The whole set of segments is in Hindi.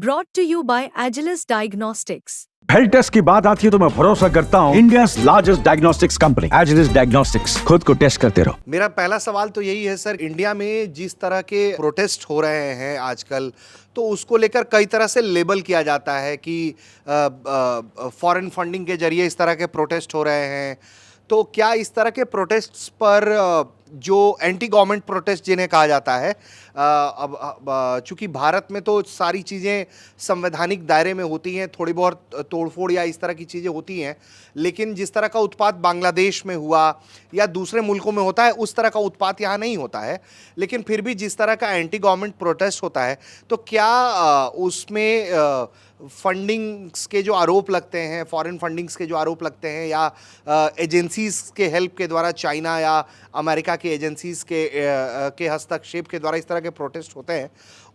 Brought to you by Agilus Diagnostics. Health test की बात आती है तो मैं भरोसा करता हूँ India largest diagnostics company Agilus Diagnostics. खुद को टेस्ट करते रहो। मेरा पहला सवाल तो यही है सर, इंडिया में जिस तरह के प्रोटेस्ट हो रहे हैं आजकल, तो उसको लेकर कई तरह से लेबल किया जाता है कि फॉरेन फंडिंग के जरिए इस तरह के प्रोटेस्ट हो रहे हैं। तो क्या इस तरह के प्रोटेस्ट्स पर जो एंटी गवर्नमेंट प्रोटेस्ट जिन्हें कहा जाता है, अब चूंकि भारत में तो सारी चीज़ें संवैधानिक दायरे में होती हैं, थोड़ी बहुत तोड़फोड़ या इस तरह की चीज़ें होती हैं, लेकिन जिस तरह का उत्पात बांग्लादेश में हुआ या दूसरे मुल्कों में होता है उस तरह का उत्पात यहाँ नहीं होता है। लेकिन फिर भी जिस तरह का एंटी गवर्नमेंट प्रोटेस्ट होता है, तो क्या उसमें फंडिंग्स के जो आरोप लगते हैं, फॉरेन फंडिंग्स के जो आरोप लगते हैं, या एजेंसीज के हेल्प के द्वारा, चाइना या अमेरिका की एजेंसीज के हस्तक्षेप के द्वारा इस तरह के प्रोटेस्ट होते हैं,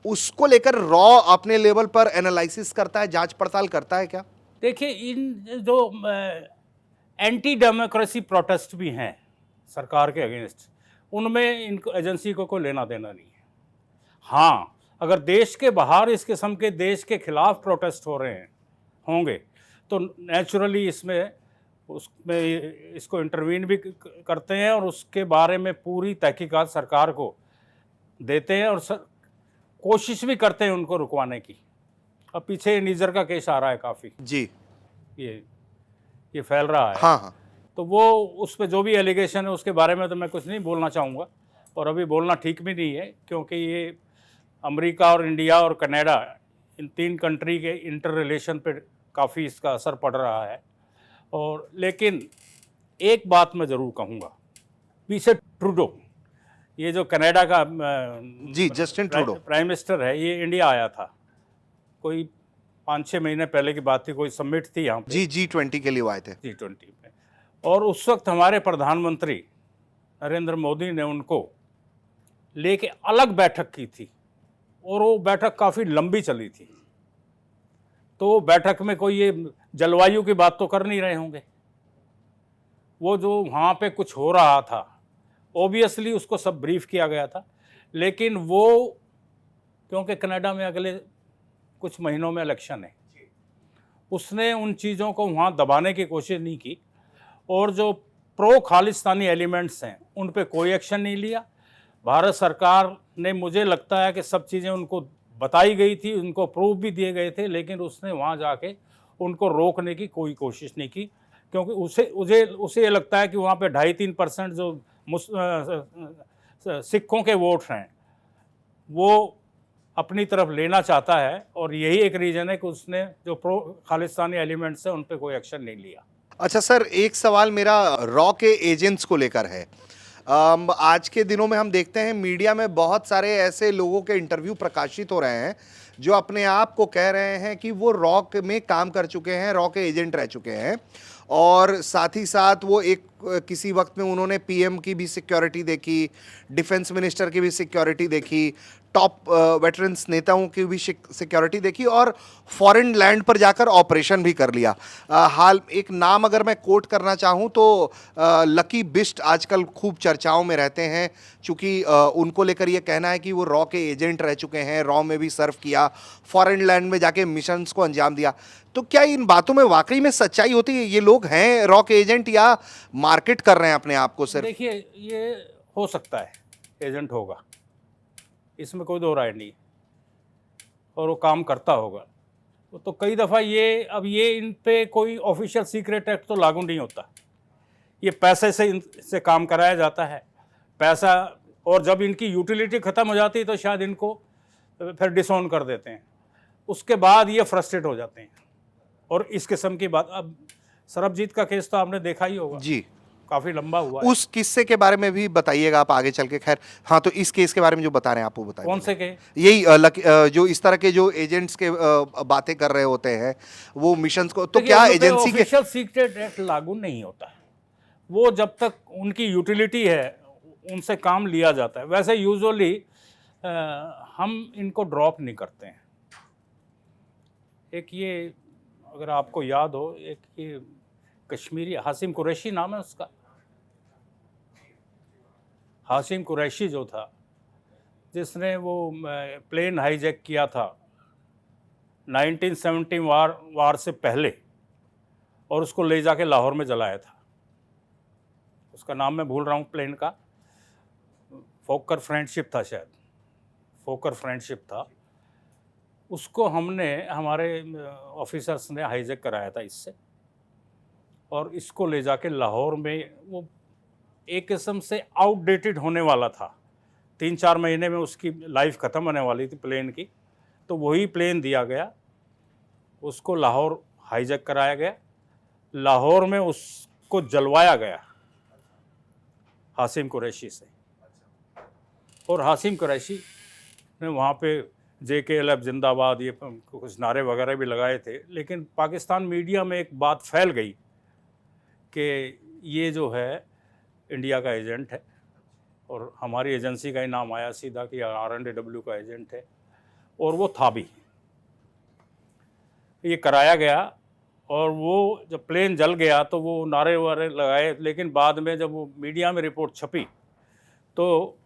उसको लेकर रॉ अपने लेवल पर एनालिसिस करता है, जांच पड़ताल करता है क्या? देखिए, इन जो एंटी डेमोक्रेसी प्रोटेस्ट भी हैं सरकार के अगेंस्ट, उनमें इनको एजेंसी को कोई लेना देना नहीं है। हाँ, अगर देश के बाहर इस किस्म के देश के खिलाफ प्रोटेस्ट हो रहे हैं होंगे तो नेचुरली उसमें इसको इंटरवीन भी करते हैं और उसके बारे में पूरी तहकीकात सरकार को देते हैं और कोशिश भी करते हैं उनको रुकवाने की। अब पीछे नीजर का केस आ रहा है काफ़ी जी, ये फैल रहा है। हाँ हाँ, तो वो उस पर जो भी एलिगेशन है उसके बारे में तो मैं कुछ नहीं बोलना चाहूँगा, और अभी बोलना ठीक भी नहीं है, क्योंकि ये अमेरिका और इंडिया और कनाडा, इन तीन कंट्री के इंटर रिलेशन पे काफ़ी इसका असर पड़ रहा है। और लेकिन एक बात मैं ज़रूर कहूँगा, पीछे ट्रूडो, ये जो कनाडा का जी, जस्टिन ट्रूडो प्राइम मिनिस्टर है, ये इंडिया आया था कोई 5-6 महीने पहले की बात थी, कोई समिट थी यहाँ पे, जी, G20 के लिए वो आए थे। G20 में। और उस वक्त हमारे प्रधानमंत्री नरेंद्र मोदी ने उनको लेके अलग बैठक की थी, और वो बैठक काफ़ी लंबी चली थी। तो बैठक में कोई ये जलवायु की बात तो कर नहीं रहे होंगे, वो जो वहाँ पे कुछ हो रहा था ओबियसली उसको सब ब्रीफ किया गया था। लेकिन वो, क्योंकि कनाडा में अगले कुछ महीनों में इलेक्शन है, उसने उन चीज़ों को वहाँ दबाने की कोशिश नहीं की, और जो प्रो खालिस्तानी एलिमेंट्स हैं उन पे कोई एक्शन नहीं लिया। भारत सरकार ने, मुझे लगता है कि सब चीज़ें उनको बताई गई थी, उनको प्रूफ भी दिए गए थे, लेकिन उसने वहाँ जाके उनको रोकने की कोई कोशिश नहीं की, क्योंकि उसे ये लगता है कि वहाँ पे 2.5-3% जो सिखों के वोट हैं वो अपनी तरफ लेना चाहता है, और यही एक रीज़न है कि उसने जो प्रो खालिस्तानी एलिमेंट्स हैं उन पे कोई एक्शन नहीं लिया। अच्छा सर, एक सवाल मेरा रॉ के एजेंट्स को लेकर है। आज के दिनों में हम देखते हैं मीडिया में बहुत सारे ऐसे लोगों के इंटरव्यू प्रकाशित हो रहे हैं जो अपने आप को कह रहे हैं कि वो रॉ में काम कर चुके हैं, रॉ के एजेंट रह चुके हैं, और साथ ही साथ वो किसी वक्त में उन्होंने पीएम की भी सिक्योरिटी देखी, डिफेंस मिनिस्टर की भी सिक्योरिटी देखी, टॉप वेटरन्स नेताओं की भी सिक्योरिटी देखी, और फॉरेन लैंड पर जाकर ऑपरेशन भी कर लिया। हाल एक नाम अगर मैं कोट करना चाहूँ तो लकी बिस्ट आजकल खूब चर्चाओं में रहते हैं, चूँकि उनको लेकर ये कहना है कि वो रॉ के एजेंट रह चुके हैं, रॉ में भी सर्व किया, फॉरेन लैंड में जाके मिशंस को अंजाम दिया। तो क्या इन बातों में वाकई में सच्चाई होती है? ये लोग हैं रॉ के एजेंट या मार्केट कर रहे हैं अपने आप को सिर्फ? देखिए, ये हो सकता है एजेंट होगा, इसमें कोई दो राय नहीं, और वो काम करता होगा। तो कई दफ़ा ये इन पे कोई ऑफिशियल सीक्रेट एक्ट तो लागू नहीं होता, ये पैसे से इनसे काम कराया जाता है, पैसा, और जब इनकी यूटिलिटी ख़त्म हो जाती है तो शायद इनको फिर डिसऑन कर देते हैं, उसके बाद ये फ्रस्ट्रेट हो जाते हैं। और इस किस्म की बात, अब सरबजीत का केस तो आपने देखा ही होगा जी, काफ़ी लंबा हुआ है। उस किस्से के बारे में भी बताइएगा आप आगे चल के। खैर हाँ, तो इस केस के बारे में जो बता रहे हैं आप वो बताइए। कौन से केस? यही जो इस तरह के जो एजेंट्स के बातें कर रहे होते हैं वो मिशंस को, तो क्या एजेंसी के ऑफिशियल सीक्रेट एक्ट लागू नहीं होता है, वो जब तक उनकी यूटिलिटी है उनसे काम लिया जाता है। वैसे यूजुअली हम इनको ड्रॉप नहीं करते हैं। एक ये, अगर आपको याद हो, एक ये कश्मीरी हासिम कुरैशी नाम है उसका, हासिम कुरैशी जो था, जिसने वो प्लेन हाईजैक किया था 1970 वार से पहले, और उसको ले जाके लाहौर में जलाया था। उसका नाम मैं भूल रहा हूँ प्लेन का, फोकर फ्रेंडशिप था शायद, फोकर फ्रेंडशिप था। उसको हमने, हमारे ऑफिसर्स ने हाईजैक कराया था इससे, और इसको ले जाके लाहौर में, वो एक किस्म से आउटडेटेड होने वाला था, 3-4 महीने में उसकी लाइफ ख़त्म होने वाली थी प्लेन की। तो वही प्लेन दिया गया, उसको लाहौर हाईजैक कराया गया, लाहौर में उसको जलवाया गया हासिम कुरैशी से। और हासिम कुरैशी ने वहाँ पे JKLF जिंदाबाद ये कुछ नारे वगैरह भी लगाए थे। लेकिन पाकिस्तान मीडिया में एक बात फैल गई कि ये जो है इंडिया का एजेंट है, और हमारी एजेंसी का ही नाम आया सीधा कि R&AW का एजेंट है, और वो था भी। ये कराया गया, और वो जब प्लेन जल गया तो वो नारे वारे लगाए। लेकिन बाद में जब वो मीडिया में रिपोर्ट छपी तो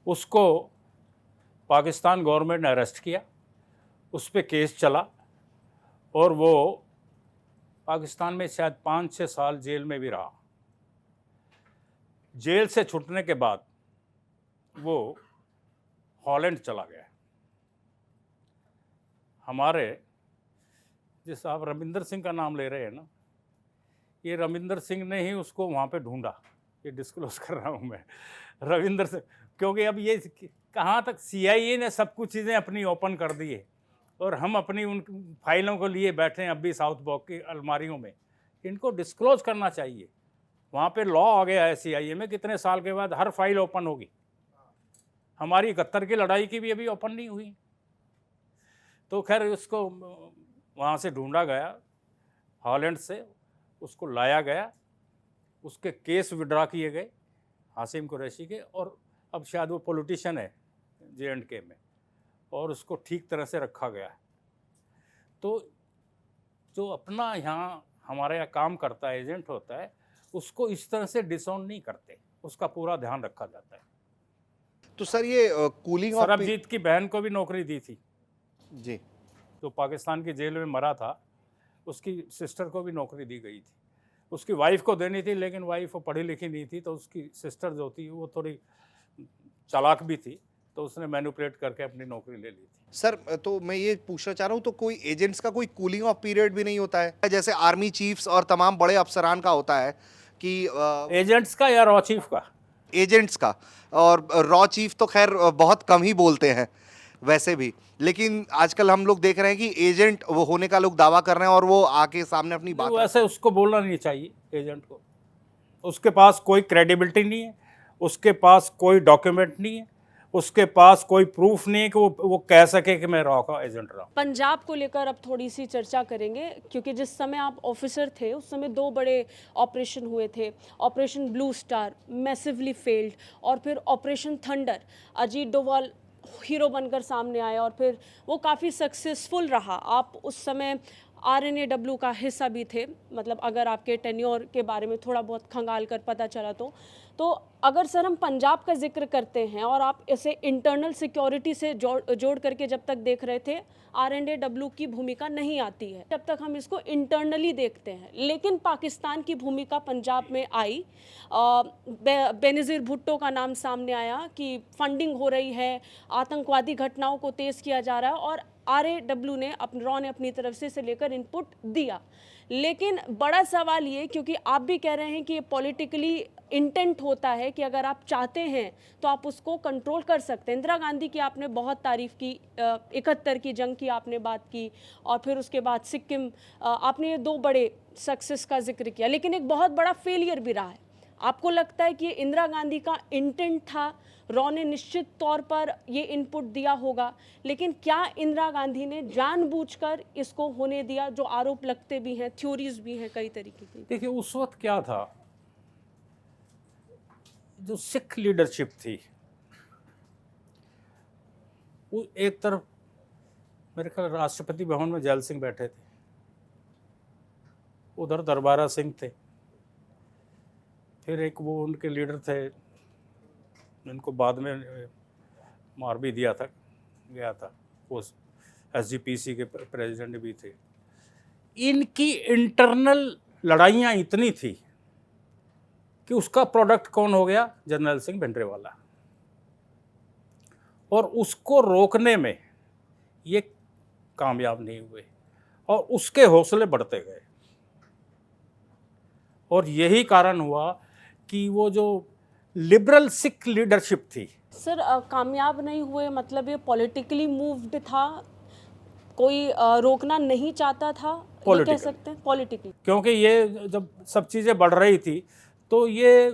उसको पाकिस्तान गवर्नमेंट ने अरेस्ट किया, उस पर केस चला, और वो पाकिस्तान में शायद 5-6 साल जेल में भी रहा। जेल से छूटने के बाद वो हॉलैंड चला गया। हमारे, जिस आप रविंदर सिंह का नाम ले रहे हैं ना, ये रविंदर सिंह ने ही उसको वहाँ पे ढूंढा। ये डिस्क्लोज कर रहा हूँ मैं, रविंदर सिंह, क्योंकि अब ये कहाँ तक CIA ने सब कुछ चीज़ें अपनी ओपन कर दी है, और हम अपनी उन फाइलों को लिए बैठे हैं अब भी साउथ ब्लॉक की अलमारियों में। इनको डिस्क्लोज करना चाहिए। वहाँ पे लॉ आ गया है CIA में, कितने साल के बाद हर फाइल ओपन होगी। हमारी 71 की लड़ाई की भी अभी ओपन नहीं हुई। तो खैर उसको वहाँ से ढूंढा गया, हॉलैंड से उसको लाया गया, उसके केस विड्रा किए गए हासिम कुरैशी के, और अब शायद वो पॉलिटिशियन है J&K में, और उसको ठीक तरह से रखा गया है। तो जो अपना यहाँ हमारे यहाँ काम करता है, एजेंट होता है, उसको इस तरह से डिसऑन नहीं करते, उसका पूरा ध्यान रखा जाता है। तो सर ये कूलिंग ऑफ सरबजीत की बहन को भी नौकरी दी थी, जी, जो पाकिस्तान की जेल में मरा था, उसकी सिस्टर को भी नौकरी दी गई थी। उसकी वाइफ को देनी थी, लेकिन वाइफ वो पढ़ी लिखी नहीं थी, तो उसकी सिस्टर जो थी वो थोड़ी चालाक भी थी, तो उसने मैनिपुलेट करके अपनी नौकरी ले ली थी। सर तो मैं ये पूछना चाह रहा हूँ, तो कोई एजेंट्स का कोई कूलिंग ऑफ पीरियड भी नहीं होता है, जैसे आर्मी चीफ्स और तमाम बड़े अफसरान का होता है कि एजेंट्स का या रॉ चीफ का? एजेंट्स का, और रॉ चीफ तो खैर बहुत कम ही बोलते हैं वैसे भी, लेकिन आजकल हम लोग देख रहे हैं कि एजेंट वो होने का लोग दावा कर रहे हैं और वो आके सामने अपनी बात वैसे उसको बोलना नहीं चाहिए एजेंट को। उसके पास कोई क्रेडिबिलिटी नहीं है, उसके पास कोई डॉक्यूमेंट नहीं है, उसके पास कोई प्रूफ नहीं है कि वो कह सके कि मैं रॉ का एजेंट रहा। पंजाब को लेकर अब थोड़ी सी चर्चा करेंगे, क्योंकि जिस समय आप ऑफिसर थे उस समय 2 बड़े ऑपरेशन हुए थे। Operation blue star massively failed, और फिर operation thunder, Ajit Doval hero बनकर सामने आया, और फिर वो काफ़ी सक्सेसफुल रहा। आप उस समय R&AW का हिस्सा भी थे, मतलब अगर आपके टेन्योर के बारे में थोड़ा बहुत खंगाल कर पता चला तो अगर सर हम पंजाब का जिक्र करते हैं, और आप इसे इंटरनल सिक्योरिटी से जोड़ करके जब तक देख रहे थे, R&AW की भूमिका नहीं आती है, जब तक हम इसको इंटरनली देखते हैं। लेकिन पाकिस्तान की भूमिका पंजाब में आई, बेनज़ीर भुट्टो का नाम सामने आया कि फंडिंग हो रही है, आतंकवादी घटनाओं को तेज़ किया जा रहा है, और R&AW ने रॉ ने अपनी तरफ से इसे लेकर इनपुट दिया। लेकिन बड़ा सवाल ये, क्योंकि आप भी कह रहे हैं कि ये पॉलिटिकली इंटेंट होता है कि अगर आप चाहते हैं तो आप उसको कंट्रोल कर सकते हैं। इंदिरा गांधी की आपने बहुत तारीफ़ की, 71 की जंग की आपने बात की, और फिर उसके बाद सिक्किम, आपने ये 2 बड़े सक्सेस का जिक्र किया, लेकिन एक बहुत बड़ा फेलियर भी रहा है। आपको लगता है कि ये इंदिरा गांधी का इंटेंट था? रॉ ने निश्चित तौर पर ये इनपुट दिया होगा, लेकिन क्या इंदिरा गांधी ने जानबूझकर इसको होने दिया? जो आरोप लगते भी हैं, थ्योरीज भी हैं कई तरीके की। देखिए उस वक्त क्या था, जो सिख लीडरशिप थी वो एक तरफ, मेरे ख्याल राष्ट्रपति भवन में जैल सिंह बैठे थे, उधर दरबारा सिंह थे, फिर एक वो उनके लीडर थे जिनको बाद में मार भी दिया था, गया था, वो एसजीपीसी के प्रेसिडेंट भी थे। इनकी इंटरनल लड़ाइयाँ इतनी थी कि उसका प्रोडक्ट कौन हो गया? जर्नैल सिंह भिंडरावाला। और उसको रोकने में ये कामयाब नहीं हुए और उसके हौसले बढ़ते गए। और यही कारण हुआ कि वो जो लिबरल सिख लीडरशिप थी। सर कामयाब नहीं हुए मतलब ये पॉलिटिकली मूव्ड था, कोई रोकना नहीं चाहता था, ये कह Politically. सकते हैं पॉलिटिकली। क्योंकि ये जब सब चीज़ें बढ़ रही थी तो ये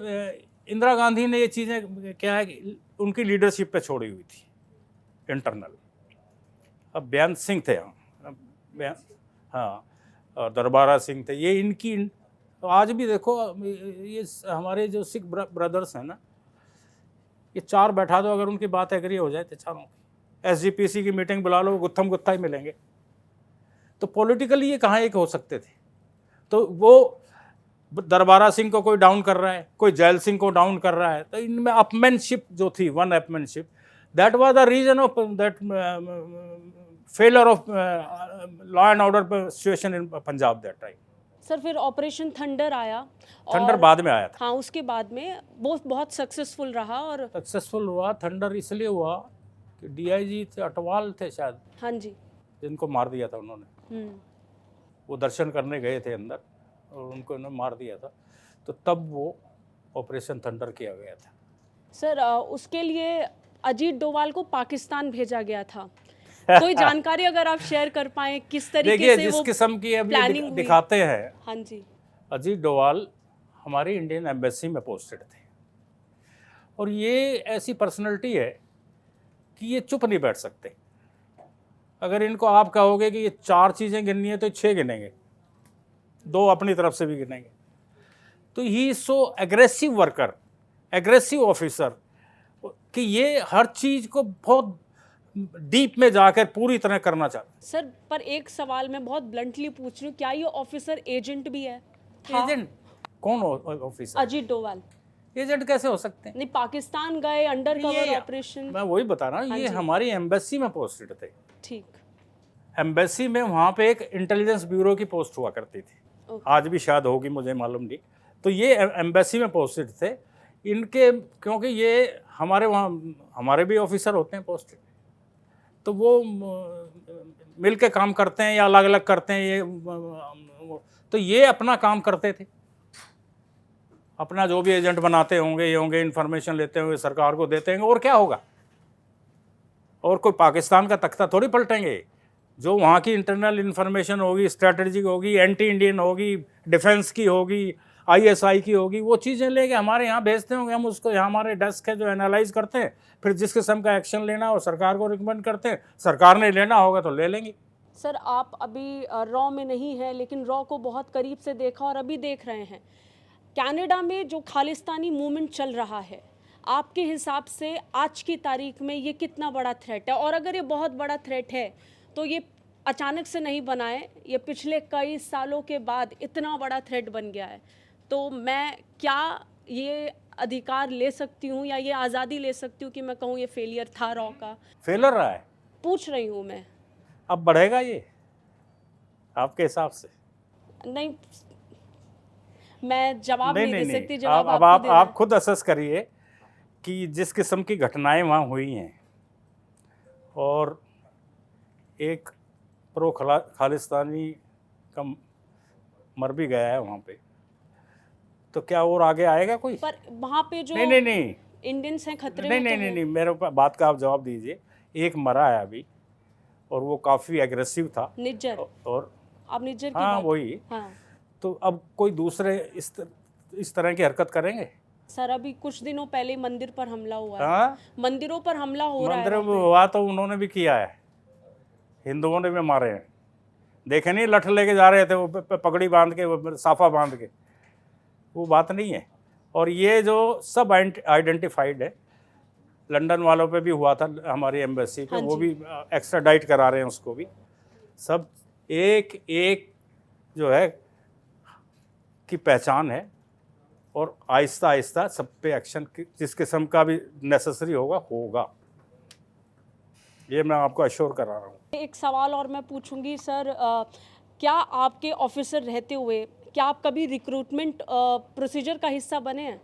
इंदिरा गांधी ने ये चीज़ें क्या है कि उनकी लीडरशिप पे छोड़ी हुई थी इंटरनल। अब बेअंत सिंह थे, हाँ, और दरबारा सिंह थे, ये इनकी आज भी देखो ये हमारे जो सिख ब्रदर्स हैं ना, ये चार बैठा दो, अगर उनकी बात एग्री हो जाए तो चारों एसजीपीसी की मीटिंग बुला लो, गुत्थम गुत्था ही मिलेंगे। तो पॉलिटिकली ये कहाँ एक हो सकते थे? तो वो दरबारा सिंह को कोई डाउन कर रहा है, कोई जैल सिंह को डाउन कर रहा है, तो इनमें अपमैनशिप जो थी, one upmanship, that was the reason of that failure of law and order situation in Punjab that time. Sir फिर ऑपरेशन थंडर आया, थंडर बाद में आया था। हाँ, उसके बाद में बहुत सक्सेसफुल रहा। और सक्सेसफुल हुआ थंडर इसलिए हुआ कि डीआईजी थे, अटवाल थे शायद, हाँ जी, जिनको मार दिया था उन्होंने। वो दर्शन करने गए थे अंदर और उनको उन्होंने मार दिया था, तो तब वो ऑपरेशन थंडर किया गया था। सर उसके लिए अजीत डोवाल को पाकिस्तान भेजा गया था। कोई जानकारी अगर आप शेयर कर पाएं, किस तरीके देखिए, से जिस वो किस्म की अभी प्लानिंग हुई? दिखाते हैं, हाँ जी, अजीत डोवाल हमारी इंडियन एम्बेसी में पोस्टेड थे और ये ऐसी पर्सनैलिटी है कि ये चुप नहीं बैठ सकते। अगर इनको आप कहोगे कि ये 4 चीज़ें गिननी है तो 6 गिनेंगे, 2 अपनी तरफ से भी गिनेंगे। तो ही सो एग्रेसिव वर्कर, एग्रेसिव ऑफिसर, कि ये हर चीज़ को बहुत डीप में जाकर पूरी तरह करना चाहते। सर पर एक सवाल मैं बहुत ब्लंटली पूछ रही हूँ, क्या ये ऑफिसर एजेंट भी है? था? एजेंट कौन ऑफिसर? अजीत डोवाल एजेंट कैसे हो सकते हैं? नहीं, पाकिस्तान गए अंडर कवर ये ऑपरेशन। मैं वही बता रहा हूँ, ये हमारी एम्बेसी में पोस्टेड थे। ठीक, एम्बेसी में वहाँ पे एक इंटेलिजेंस ब्यूरो की पोस्ट हुआ करती थी, आज भी शायद होगी, मुझे मालूम नहीं। तो ये एम्बेसी में पोस्टेड थे इनके, क्योंकि ये हमारे वहाँ हमारे भी ऑफिसर होते हैं पोस्टेड, तो वो मिल के काम करते हैं या अलग अलग करते हैं, तो ये अपना काम करते थे, अपना जो भी एजेंट बनाते होंगे, ये होंगे, इन्फॉर्मेशन लेते होंगे, सरकार को देते होंगे, और क्या होगा? और कोई पाकिस्तान का तख्ता थोड़ी पलटेंगे। जो वहाँ की इंटरनल इन्फॉर्मेशन होगी, स्ट्रैटेजिक होगी, एंटी इंडियन होगी, डिफेंस की होगी, आईएसआई की होगी, वो चीज़ें लेके हमारे यहाँ भेजते होंगे, हम उसको यहाँ हमारे डेस्क है जो एनालाइज करते हैं, फिर जिस किस्म का एक्शन लेना हो सरकार को रिकमेंड करते हैं, सरकार ने लेना होगा तो ले लेंगे। सर आप अभी रॉ में नहीं है, लेकिन रॉ को बहुत करीब से देखा और अभी देख रहे हैं। कनाडा में जो खालिस्तानी मूवमेंट चल रहा है, आपके हिसाब से आज की तारीख में ये कितना बड़ा थ्रेट है? और अगर ये बहुत बड़ा थ्रेट है तो ये अचानक से नहीं बना है, ये पिछले कई सालों के बाद इतना बड़ा थ्रेट बन गया है। तो मैं क्या ये अधिकार ले सकती हूँ या ये आज़ादी ले सकती हूँ कि मैं कहूँ ये फेलियर था रॉ का? फेलर रहा है, पूछ रही हूँ मैं। अब बढ़ेगा ये आपके हिसाब से? नहीं, मैं जवाब नहीं दे सकती। अब जवाब आप खुद असेस करिए कि जिस किस्म की घटनाएं वहाँ हुई हैं और एक प्रो खालिस्तानी का मर भी गया है वहाँ पे, तो क्या और आगे आएगा कोई? पर वहाँ पे जो नहीं इंडियंस हैं खतरे में, नहीं, मेरे बात का आप जवाब दीजिए। एक मरा है अभी और वो काफ़ी एग्रेसिव था, निज्जर, और आप निज्जर की हाँ बात, वही, हाँ तो अब कोई दूसरे इस तरह की हरकत करेंगे? सर अभी कुछ दिनों पहले मंदिर पर हमला हुआ है। हाँ, मंदिरों पर हमला हो रहा है मंदिर में वहाँ पे। हुआ तो उन्होंने भी किया है, हिंदुओं ने भी मारे हैं। देखे नहीं, लठ लेके जा रहे थे वो पगड़ी बांध के, वो साफा बांध के, वो बात नहीं है। और ये जो सब आइडेंटिफाइड है, लंदन वालों पे भी हुआ था हमारी एम्बेसी पे, हाँ वो जी। भी एक्स्ट्राडाइट करा रहे हैं उसको भी। सब एक एक जो है की पहचान है और आहिस्ता आहिस्ता सब पे एक्शन जिस किस्म का भी नेसेसरी होगा, ये मैं आपको अश्योर करा रहा हूँ। एक सवाल और मैं पूछूंगी सर, क्या आपके ऑफिसर रहते हुए क्या आप कभी रिक्रूटमेंट प्रोसीजर का हिस्सा बने हैं?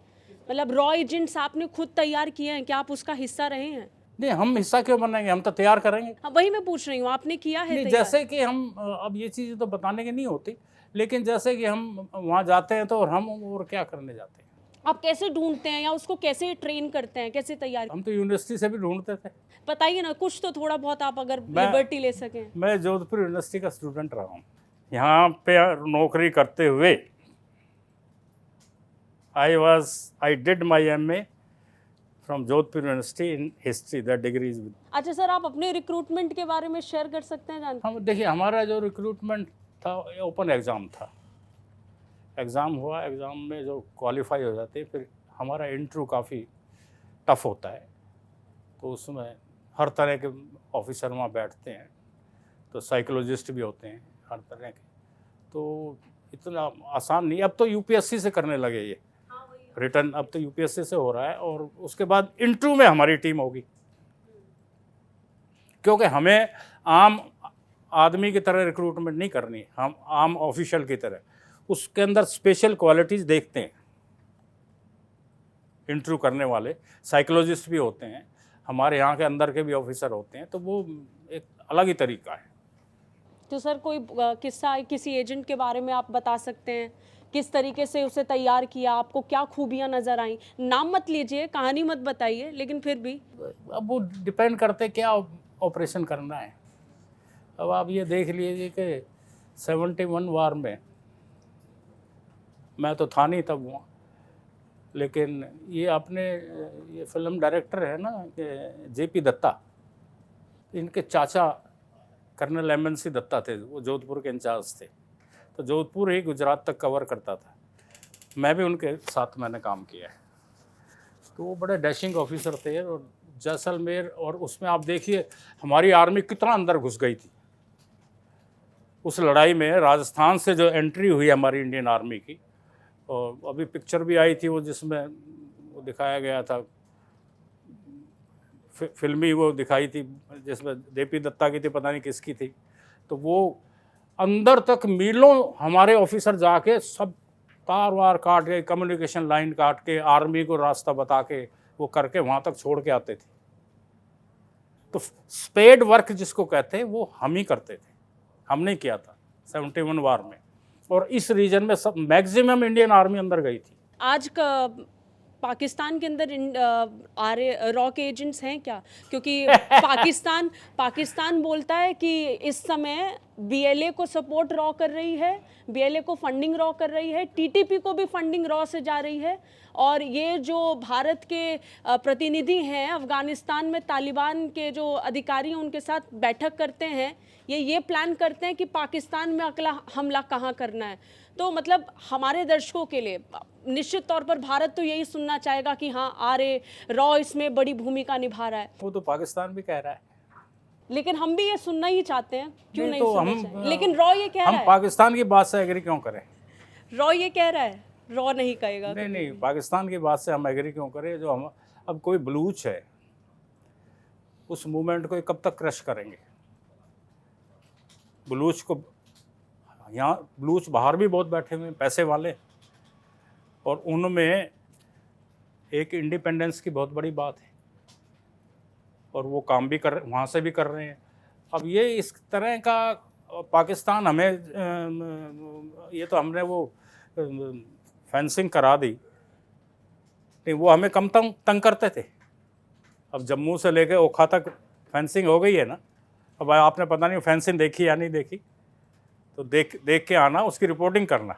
मतलब रॉ एजेंट्स आपने खुद तैयार किए हैं, क्या आप उसका हिस्सा रहे हैं? नहीं, हम हिस्सा क्यों बनेंगे, हम तो तैयार करेंगे। हाँ, वही मैं पूछ रही हूँ, आपने किया है नहीं, तैयार? जैसे कि हम अब ये चीज़ें तो बताने की नहीं होती, लेकिन जैसे कि हम वहाँ जाते हैं तो हम और क्या करने जाते हैं। आप कैसे ढूंढते हैं या उसको कैसे ट्रेन करते हैं, कैसे तैयार? हम तो यूनिवर्सिटी से भी ढूंढते थे। बताइए ना कुछ तो, थोड़ा बहुत आप अगर मैं- लिबर्टी ले सकें। मैं जोधपुर यूनिवर्सिटी का स्टूडेंट रहा हूँ। यहाँ पे नौकरी करते हुए I did my MA from Jodhpur university in history, that degree is. अच्छा सर, आप अपने रिक्रूटमेंट के बारे में शेयर कर सकते हैं जानकारी? हम देखिए, हमारा जो रिक्रूटमेंट था ओपन एग्ज़ाम था। एग्ज़ाम हुआ, एग्ज़ाम में जो क्वालिफाई हो जाते हैं फिर हमारा इंटरव्यू काफ़ी टफ होता है, तो उसमें हर तरह के ऑफिसर वहाँ बैठते हैं, तो साइकोलॉजिस्ट भी होते हैं हर तरह के, तो इतना आसान नहीं। अब तो UPSC से करने लगे ये रिटर्न, अब तो UPSC से हो रहा है, और उसके बाद इंटरव्यू में हमारी टीम होगी, क्योंकि हमें आम आदमी की तरह रिक्रूटमेंट नहीं करनी, हम आम ऑफिशियल की तरह उसके अंदर स्पेशल क्वालिटीज़ देखते हैं। इंटरव्यू करने वाले साइकोलॉजिस्ट भी होते हैं, हमारे यहाँ के अंदर के भी ऑफिसर होते हैं, तो वो एक अलग ही तरीका है। तो सर कोई किस्सा किसी एजेंट के बारे में आप बता सकते हैं, किस तरीके से उसे तैयार किया, आपको क्या खूबियां नजर आई? नाम मत लीजिए, कहानी मत बताइए, लेकिन फिर भी। अब वो डिपेंड करते क्या ऑपरेशन करना है। अब आप ये देख लीजिए कि 71 वार में मैं तो था नहीं तब वहाँ, लेकिन ये अपने ये फिल्म डायरेक्टर है ना JP दत्ता, इनके चाचा कर्नल MNC दत्ता थे, वो जोधपुर के इंचार्ज थे, तो जोधपुर ही गुजरात तक कवर करता था। मैं भी उनके साथ मैंने काम किया है, तो वो बड़े डैशिंग ऑफिसर थे। और जैसलमेर, और उसमें आप देखिए हमारी आर्मी कितना अंदर घुस गई थी उस लड़ाई में। राजस्थान से जो एंट्री हुई हमारी इंडियन आर्मी की, और अभी पिक्चर भी आई थी वो जिसमें वो दिखाया गया था, फिल्मी वो दिखाई थी जिसमें JP दत्ता की थी, पता नहीं किसकी थी, तो वो अंदर तक मीलों हमारे ऑफिसर जाके सब तार वार काट के, कम्युनिकेशन लाइन काट के, आर्मी को रास्ता बता के वो करके वहाँ तक छोड़ के आते थे। तो स्पेड वर्क जिसको कहते हैं वो हम ही करते थे, हमने किया था 71 वार में, और इस रीजन में सब मैक्सिमम इंडियन आर्मी अंदर गई थी। आज का पाकिस्तान के अंदर रॉ के एजेंट्स हैं क्या? क्योंकि पाकिस्तान बोलता है कि इस समय BLA को सपोर्ट रॉ कर रही है, BLA को फंडिंग रॉ कर रही है, TTP को भी फंडिंग रॉ से जा रही है, और ये जो भारत के प्रतिनिधि हैं अफगानिस्तान में, तालिबान के जो अधिकारी हैं उनके साथ बैठक करते हैं, ये प्लान करते हैं कि पाकिस्तान में अगला हमला कहाँ करना है। तो मतलब हमारे दर्शकों के लिए निश्चित तौर पर भारत तो यही सुनना चाहेगा कि हाँ रॉ इसमें बड़ी भूमिका निभा रहा है। वो तो पाकिस्तान भी कह रहा है, लेकिन हम भी ये सुनना ही चाहते हैं, क्यों नहीं तो सुनना हम चाहेंगे? लेकिन रॉ ये कह रहा हम है, पाकिस्तान की बात से एग्री क्यों करें? रॉ ये कह रहा है, रॉ नहीं कहेगा। नहीं, पाकिस्तान की बात से हम एग्री क्यों करें? जो हम अब कोई बलूच है, उस मूवमेंट को कब तक क्रश करेंगे? बलूच को यहाँ, बलूच बाहर भी बहुत बैठे हुए हैं पैसे वाले, और उनमें एक इंडिपेंडेंस की बहुत बड़ी बात है, और वो काम भी कर, वहाँ से भी कर रहे हैं। अब ये इस तरह का पाकिस्तान हमें ये तो हमने वो फेंसिंग करा दी, नहीं वो हमें कम तंग करते थे। अब जम्मू से लेके ओखा तक फेंसिंग हो गई है ना, अब आपने पता नहीं फेंसिंग देखी या नहीं देखी, तो देख के आना, उसकी रिपोर्टिंग करना।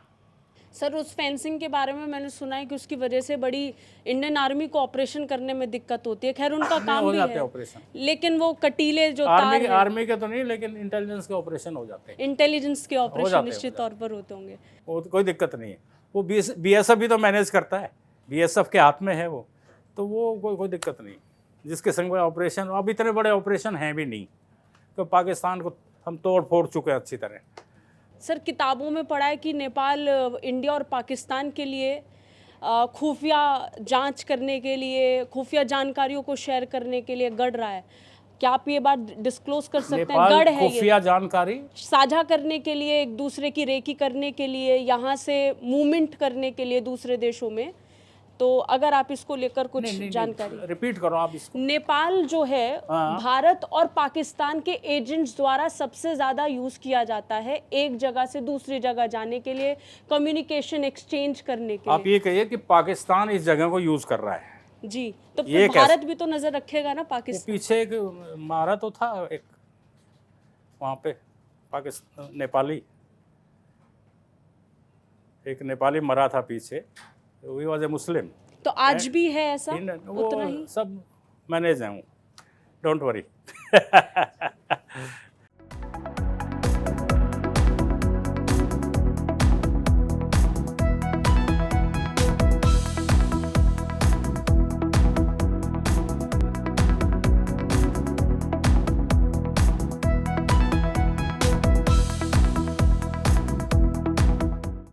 सर उस फेंसिंग के बारे में मैंने सुना है कि उसकी वजह से बड़ी इंडियन आर्मी को ऑपरेशन करने में दिक्कत होती है। खैर उनका काम हो भी जाते है ऑपरेशन, लेकिन वो कटीले जो तार हैं, आर्मी के तो नहीं, लेकिन इंटेलिजेंस के ऑपरेशन हो जाते हैं। इंटेलिजेंस के ऑपरेशन जाते निश्चित तौर पर होते होंगे। वो तो कोई दिक्कत नहीं है, वो BSF भी तो मैनेज करता है, BSF के हाथ में है वो, तो वो कोई दिक्कत नहीं। जिसके संग में ऑपरेशन, अब इतने बड़े ऑपरेशन हैं भी नहीं, तो पाकिस्तान को हम तोड़ फोड़ चुके हैं अच्छी तरह। सर किताबों में पढ़ा है कि नेपाल इंडिया और पाकिस्तान के लिए खुफिया जांच करने के लिए, खुफिया जानकारियों को शेयर करने के लिए गढ़ रहा है। क्या आप ये बात डिस्क्लोज कर सकते हैं? नेपाल गढ़ है ये खुफिया जानकारी साझा करने के लिए, एक दूसरे की रेकी करने के लिए, यहाँ से मूवमेंट करने के लिए दूसरे देशों में। तो अगर आप इसको लेकर कुछ जानकारी। रिपीट करो आप इसको। नेपाल जो है हाँ। भारत और पाकिस्तान के एजेंट्स द्वारा सबसे ज़्यादा यूज़ किया जाता है एक जगह से दूसरी जगह जाने के लिए, कम्युनिकेशन एक्सचेंज करने के आप लिए। ये कहिए कि पाकिस्तान इस जगह को यूज कर रहा है। जी, तो ये फिर भारत भी तो नज़र रखेगा ना वो पाकिस्तान। पीछे एक मारा तो था एक वहाँ पे पाकिस्तान नेपाली, एक नेपाली मरा था पीछे, वी वॉज ए मुस्लिम। तो आज भी है ऐसा वो उतना ही। सब मैनेज है, डोंट वरी।